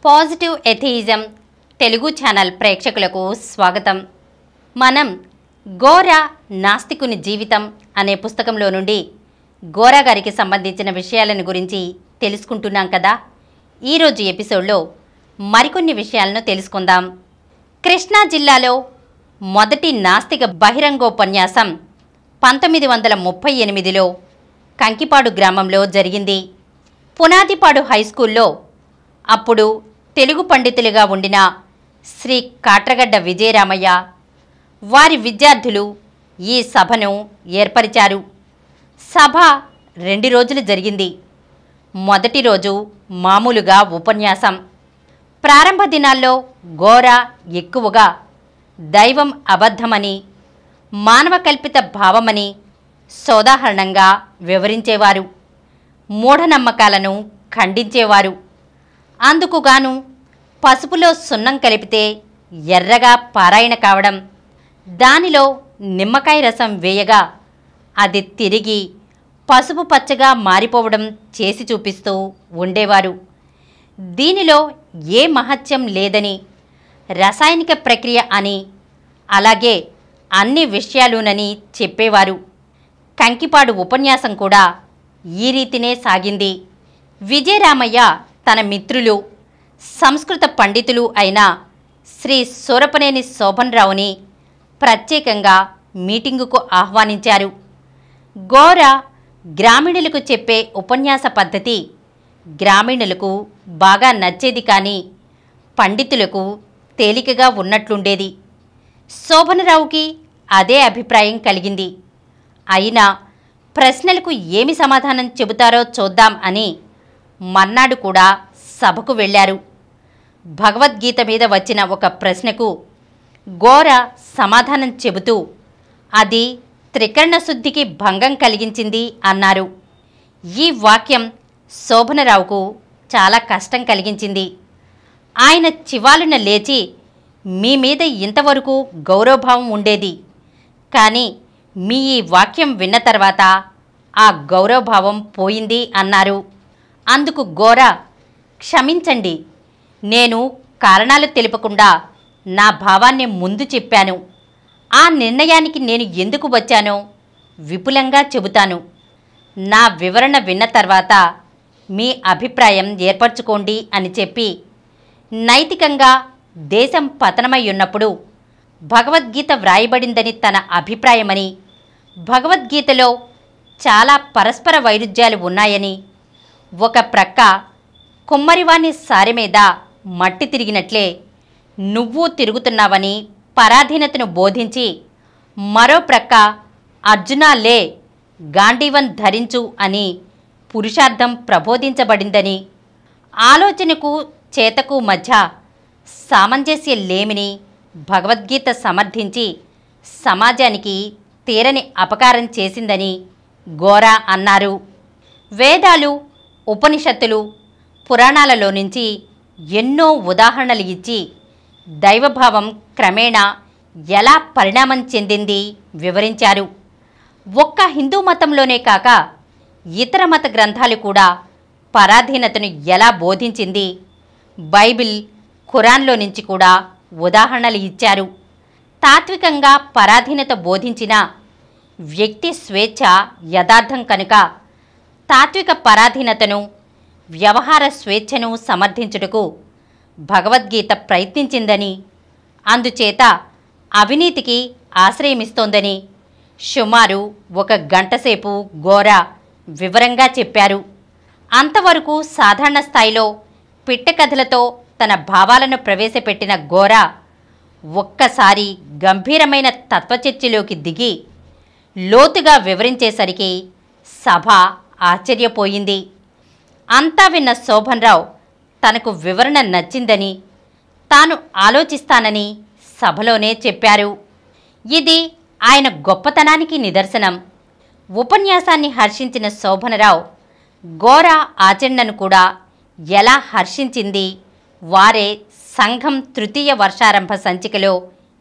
Positive atheism Telugu channel ప్రేక్షకులకు స్వాగతం. మనం గోరా నాస్తికుని జీవితం అనే పుస్తకంలో నుండి గోరా గారికి సంబంధించిన విషయాలను గురించి తెలుసుకుంటున్నాం కదా. ఈరోజు ఎపిసోడ్లో మరికొన్ని విషయాలను తెలుసుకుందాం. కృష్ణా జిల్లాలో మొదటి నాస్తిక బహిరంగోపన్యాసం 1938లో కంకిపాడు గ్రామంలో జరిగింది. పునాదిపాడు హైస్కూల్లో అప్పుడు తెలుగు పండితులుగా ఉండిన శ్రీ కాట్రగడ్డ విజయరామయ్య వారి విద్యార్థులు ఈ సభను ఏర్పరిచారు. సభ 2 రోజులు జరిగింది. మొదటి రోజు మామూలుగా ఉపన్యాసం. ప్రారంభ దినాల్లో గోరా ఎక్కువగా దైవం అబద్ధమని, మానవ కల్పిత భావమని సోదాహరణంగా వివరించేవారు. మూఢనమ్మకాలను ఖండించేవారు. అందుకుగాను పసుపులో సున్నం కలిపితే ఎర్రగా పారాయణ కావడం, దానిలో నిమ్మకాయ రసం వేయగా అది తిరిగి పసుపు పచ్చగా మారిపోవడం చేసి చూపిస్తూ ఉండేవారు. దీనిలో ఏ మహత్యం లేదని, రసాయనిక ప్రక్రియ అని, అలాగే అన్ని విషయాలునని చెప్పేవారు. కంకిపాడు ఉపన్యాసం కూడా ఈ రీతినే సాగింది. విజయరామయ్య తన మిత్రులు సంస్కృత పండితులు అయిన శ్రీ సూరపనేని శోభన్రావుని ప్రత్యేకంగా మీటింగుకు ఆహ్వానించారు. గోరా గ్రామీణులకు చెప్పే ఉపన్యాస పద్ధతి గ్రామీణులకు బాగా నచ్చేది, కానీ పండితులకు తేలికగా ఉన్నట్లుండేది. శోభనరావుకి అదే అభిప్రాయం కలిగింది. అయినా ప్రశ్నలకు ఏమి సమాధానం చెబుతారో చూద్దాం అని మర్నాడు కూడా సభకు వెళ్ళారు. భగవద్గీత మీద వచ్చిన ఒక ప్రశ్నకు గోరా సమాధానం చెబుతూ అది త్రికరణ శుద్ధికి భంగం కలిగించింది అన్నారు. ఈ వాక్యం శోభనరావుకు చాలా కష్టం కలిగించింది. ఆయన చివాలున లేచి, మీ మీద ఇంతవరకు గౌరవభావం ఉండేది, కానీ మీ ఈ వాక్యం విన్న తర్వాత ఆ గౌరవభావం పోయింది అన్నారు. అందుకు గోరా, క్షమించండి, నేను కారణాలు తెలుపకుండా నా భావాన్ని ముందు చెప్పాను. ఆ నిర్ణయానికి నేను ఎందుకు వచ్చానో విపులంగా చెబుతాను. నా వివరణ విన్న తర్వాత మీ అభిప్రాయం ఏర్పరచుకోండి అని చెప్పి, నైతికంగా దేశం పతనమై ఉన్నప్పుడు భగవద్గీత వ్రాయబడిందని తన అభిప్రాయమని, భగవద్గీతలో చాలా పరస్పర వైరుధ్యాలు ఉన్నాయని, ఒక ప్రక్క కుమ్మరివాణి సారె మీద మట్టి తిరిగినట్లే నువ్వు తిరుగుతున్నావని పరాధీనతను బోధించి, మరో ప్రక్క అర్జునాలే గాంధీవన్ ధరించు అని పురుషార్థం ప్రబోధించబడిందని, ఆలోచనకు చేతకు మధ్య సామంజస్యం లేమిని భగవద్గీత సమర్థించి సమాజానికి తీరని అపకారం చేసిందని గోరా అన్నారు. వేదాలు, ఉపనిషత్తులు, పురాణాలలో నుంచి ఎన్నో ఉదాహరణలు ఇచ్చి దైవభావం క్రమేణా ఎలా పరిణామం చెందింది వివరించారు. ఒక్క హిందూ మతంలోనే కాక ఇతర మత గ్రంథాలు కూడా పరాధీనతను ఎలా బోధించింది, బైబిల్, ఖురాన్లో నుంచి కూడా ఉదాహరణలు ఇచ్చారు. తాత్వికంగా పరాధీనత బోధించిన వ్యక్తి స్వేచ్ఛ యథార్థం కనుక తాత్విక పరాధీనతను, వ్యవహార స్వేచ్ఛను సమర్థించుటకు భగవద్గీత ప్రయత్నించిందని, అందుచేత అవినీతికి ఆశ్రయమిస్తోందని సుమారు 1 గంటసేపు గోరా వివరంగా చెప్పారు. అంతవరకు సాధారణ స్థాయిలో పిట్టకథలతో తన భావాలను ప్రవేశపెట్టిన గోరా ఒక్కసారి గంభీరమైన తత్వచర్చలోకి దిగి లోతుగా వివరించేసరికి సభ ఆశ్చర్యపోయింది. అంతా విన్న శోభన్రావు తనకు వివరణ నచ్చిందని, తాను ఆలోచిస్తానని సభలోనే చెప్పారు. ఇది ఆయన గొప్పతనానికి నిదర్శనం. ఉపన్యాసాన్ని హర్షించిన శోభనరావు గోరా ఆచరణను కూడా ఎలా హర్షించింది వారే సంఘం తృతీయ వర్షారంభ సంచికలో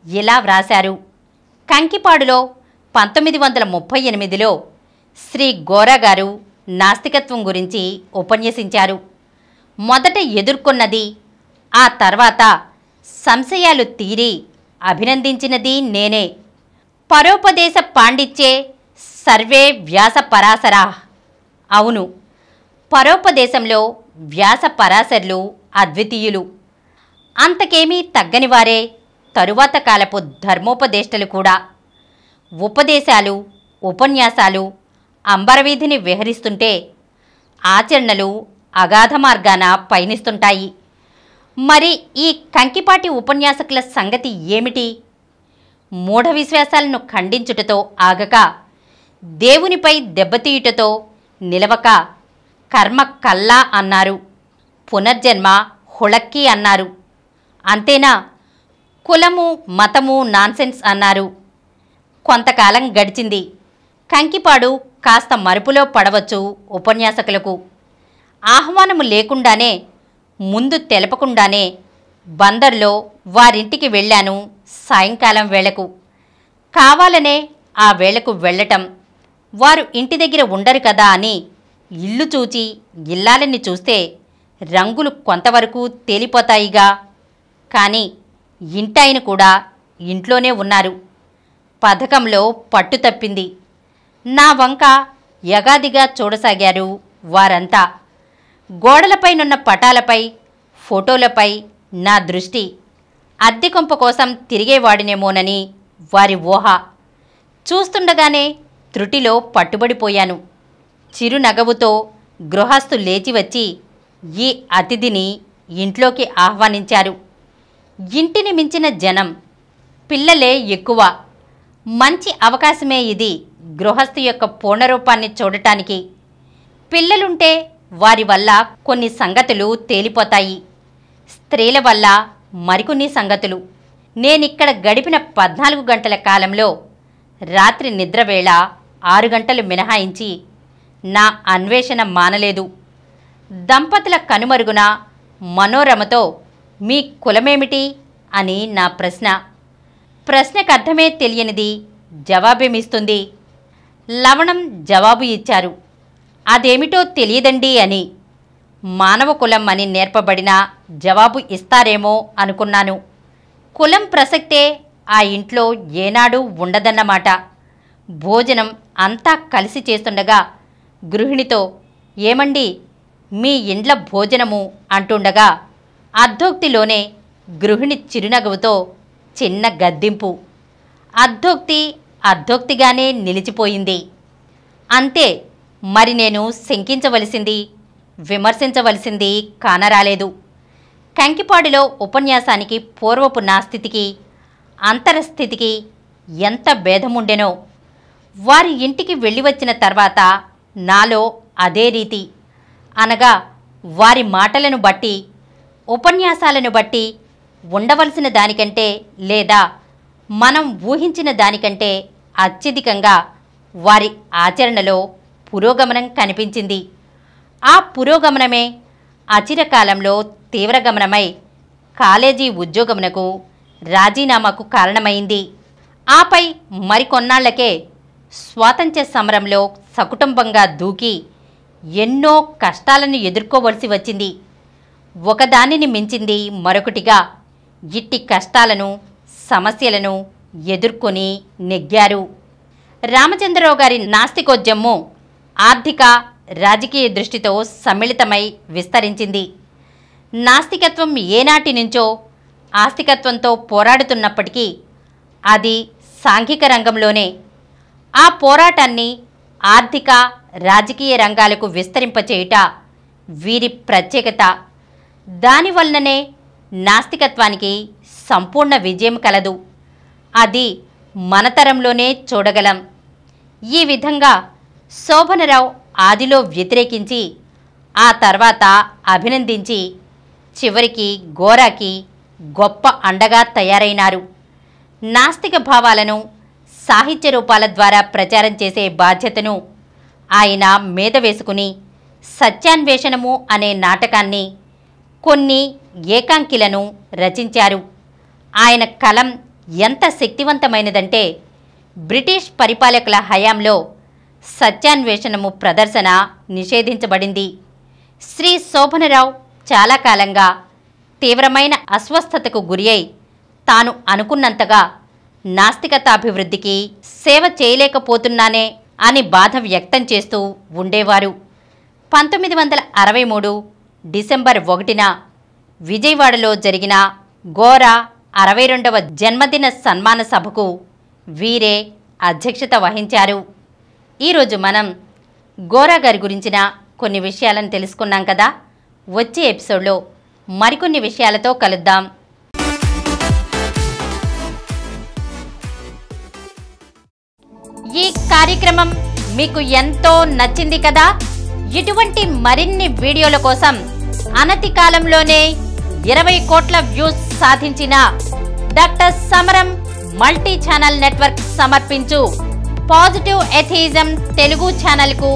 ఇలా వ్రాశారు. కంకిపాడులో 1938లో శ్రీ గోరా గారు నాస్తికత్వం గురించి ఉపన్యసించారు. మొదట ఎదుర్కొన్నది ఆ తర్వాత సంశయాలు తీరి అభినందించినది నేనే. పరోపదేశ పాండిత్యే సర్వే వ్యాస పరాశరా. అవును, పరోపదేశంలో వ్యాస పరాశరులు అద్వితీయులు. అంతకేమీ తగ్గనివారే తరువాత కాలపు ధర్మోపదేష్టలు కూడా. ఉపదేశాలు, ఉపన్యాసాలు అంబరవీధిని విహరిస్తుంటే ఆచరణలు అగాధ మార్గాన పయనిస్తుంటాయి. మరి ఈ కంకిపాటి ఉపన్యాసకుల సంగతి ఏమిటి? మూఢ విశ్వాసాలను ఖండించుటతో ఆగక, దేవునిపై దెబ్బతీయుటతో నిలవక, కర్మ కల్లా అన్నారు, పునర్జన్మ హుళక్కి అన్నారు. అంతేనా? కులము మతము నాన్సెన్స్ అన్నారు. కొంతకాలం గడిచింది. కంకిపాడు కాస్త మరుపులో పడవచ్చు ఉపన్యాసకులకు. ఆహ్వానము లేకుండానే, ముందు తెలపకుండానే బందర్లో వారింటికి వెళ్ళాను సాయంకాలం వేళకు. కావాలనే ఆ వేళకు వెళ్ళటం, వారు ఇంటి దగ్గర ఉండరు కదా అని ఇల్లు చూచి ఇల్లాలని చూస్తే రంగులు కొంతవరకు తేలిపోతాయిగా. కానీ ఇంటాయన కూడా ఇంట్లోనే ఉన్నారు. పథకంలో పట్టు తప్పింది. నా వంక యగాదిగా చూడసాగారు వారంతా. గోడలపైనున్న పటాలపై, ఫోటోలపై నా దృష్టి. అద్దె కొంప కోసం తిరిగేవాడినేమోనని వారి ఊహ. చూస్తుండగానే త్రుటిలో పట్టుబడిపోయాను. చిరునగవుతో గృహస్థు లేచి వచ్చి ఈ అతిథిని ఇంట్లోకి ఆహ్వానించారు. ఇంటిని మించిన జనం, పిల్లలే ఎక్కువ. మంచి అవకాశమే ఇది గృహస్థు యొక్క పూర్ణరూపాన్ని చూడటానికి. పిల్లలుంటే వారి వల్ల కొన్ని సంగతులు తేలిపోతాయి, స్త్రీల వల్ల మరికొన్ని సంగతులు. నేనిక్కడ గడిపిన 14 గంటల కాలంలో రాత్రి నిద్రవేళ 6 గంటలు మినహాయించి నా అన్వేషణ మానలేదు. దంపతుల కనుమరుగున మనోరమతో మీ కులమేమిటి అని నా ప్రశ్న. ప్రశ్నకర్థమే తెలియనిది జవాబేమిస్తుంది. లవణం జవాబు ఇచ్చారు, అదేమిటో తెలియదండి అని. మానవ కులం అని నేర్పబడిన జవాబు ఇస్తారేమో అనుకున్నాను. కులం ప్రసక్తే ఆ ఇంట్లో ఏనాడూ ఉండదన్నమాట. భోజనం అంతా కలిసి చేస్తుండగా గృహిణితో, ఏమండి మీ ఇండ్ల భోజనము అంటుండగా అర్ధోక్తిలోనే గృహిణి చిరునగవుతో చిన్న గద్దింపు. అర్ధోక్తి అర్ధోక్తిగానే నిలిచిపోయింది. అంతే. మరి నేను శంకించవలసింది, విమర్శించవలసింది కానరాలేదు. కంకిపాడులో ఉపన్యాసానికి పూర్వపు నా స్థితికి, అంతరస్థితికి ఎంత భేదముండెనో వారి ఇంటికి వెళ్ళి వచ్చిన తర్వాత నాలో అదే రీతి. అనగా వారి మాటలను బట్టి, ఉపన్యాసాలను బట్టి ఉండవలసిన దానికంటే లేదా మనం ఊహించిన దానికంటే అత్యధికంగా వారి ఆచరణలో పురోగమనం కనిపించింది. ఆ పురోగమనమే అచిరకాలంలో తీవ్రగమనమై కాలేజీ ఉద్యోగమునకు రాజీనామాకు కారణమైంది. ఆపై మరికొన్నాళ్లకే స్వాతంత్ర్య సమరంలో సకుటుంబంగా దూకి ఎన్నో కష్టాలను ఎదుర్కోవలసి వచ్చింది. ఒకదానిని మించింది మరొకటిగా ఇట్టి కష్టాలను, సమస్యలను ఎదుర్కొని నెగ్గారు. రామచంద్రరావు గారి నాస్తికోద్యమము ఆర్థిక, రాజకీయ దృష్టితో సమ్మిళితమై విస్తరించింది. నాస్తికత్వం ఏనాటి నుంచో ఆస్తికత్వంతో పోరాడుతున్నప్పటికీ అది సాంఘిక రంగంలోనే. ఆ పోరాటాన్ని ఆర్థిక, రాజకీయ రంగాలకు విస్తరింపచేయుట వీరి ప్రత్యేకత. దానివల్లనే నాస్తికత్వానికి సంపూర్ణ విజయం కలదు. అది మన తరంలోనే చూడగలం. ఈ విధంగా శోభనరావు ఆదిలో వ్యతిరేకించి, ఆ తర్వాత అభినందించి, చివరికి గోరాకి గొప్ప అండగా తయారైనారు. నాస్తిక భావాలను సాహిత్య రూపాల ద్వారా ప్రచారం చేసే బాధ్యతను ఆయన మీద వేసుకుని సత్యాన్వేషణము అనే నాటకాన్ని, కొన్ని ఏకాంకిలను రచించారు. ఆయన కలం ఎంత శక్తివంతమైనదంటే బ్రిటిష్ పరిపాలకుల హయాంలో సత్యాన్వేషణము ప్రదర్శన నిషేధించబడింది. శ్రీ శోభనరావు చాలా కాలంగా తీవ్రమైన అస్వస్థతకు గురి అయి తాను అనుకున్నంతగా నాస్తికతాభివృద్ధికి సేవ చేయలేకపోతున్నానే అని బాధ వ్యక్తం చేస్తూ ఉండేవారు. 1963 డిసెంబర్ 1న విజయవాడలో జరిగిన గోరా 62వ జన్మదిన సన్మాన సభకు వీరే అధ్యక్షత వహించారు. ఈరోజు మనం గోరా గారి గురించిన కొన్ని విషయాలను తెలుసుకున్నాం కదా. వచ్చే ఎపిసోడ్లో మరికొన్ని విషయాలతో కలుద్దాం. ఈ కార్యక్రమం మీకు ఎంతో నచ్చింది కదా. ఇటువంటి మరిన్ని వీడియోల కోసం అనతి కాలంలోనే 20 కోట్ల వ్యూస్ సాధించిన డాక్టర్ సమరం మల్టీ ఛానల్ నెట్వర్క్ సమర్పించు పాజిటివ్ ఎథియిజం తెలుగు ఛానల్కు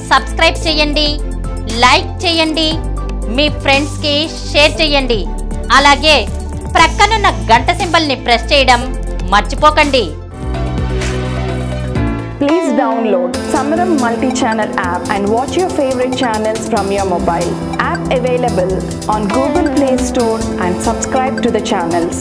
సబ్స్క్రైబ్ చేయండి, లైక్ చేయండి, మీ ఫ్రెండ్స్కి షేర్ చేయండి. అలాగే ప్రక్కనున్న గంట సింబల్ని ప్రెస్ చేయడం మర్చిపోకండి. Please download Samaram multi-channel app and watch your favorite channels from your mobile. App available on Google Play Store and subscribe to the channels.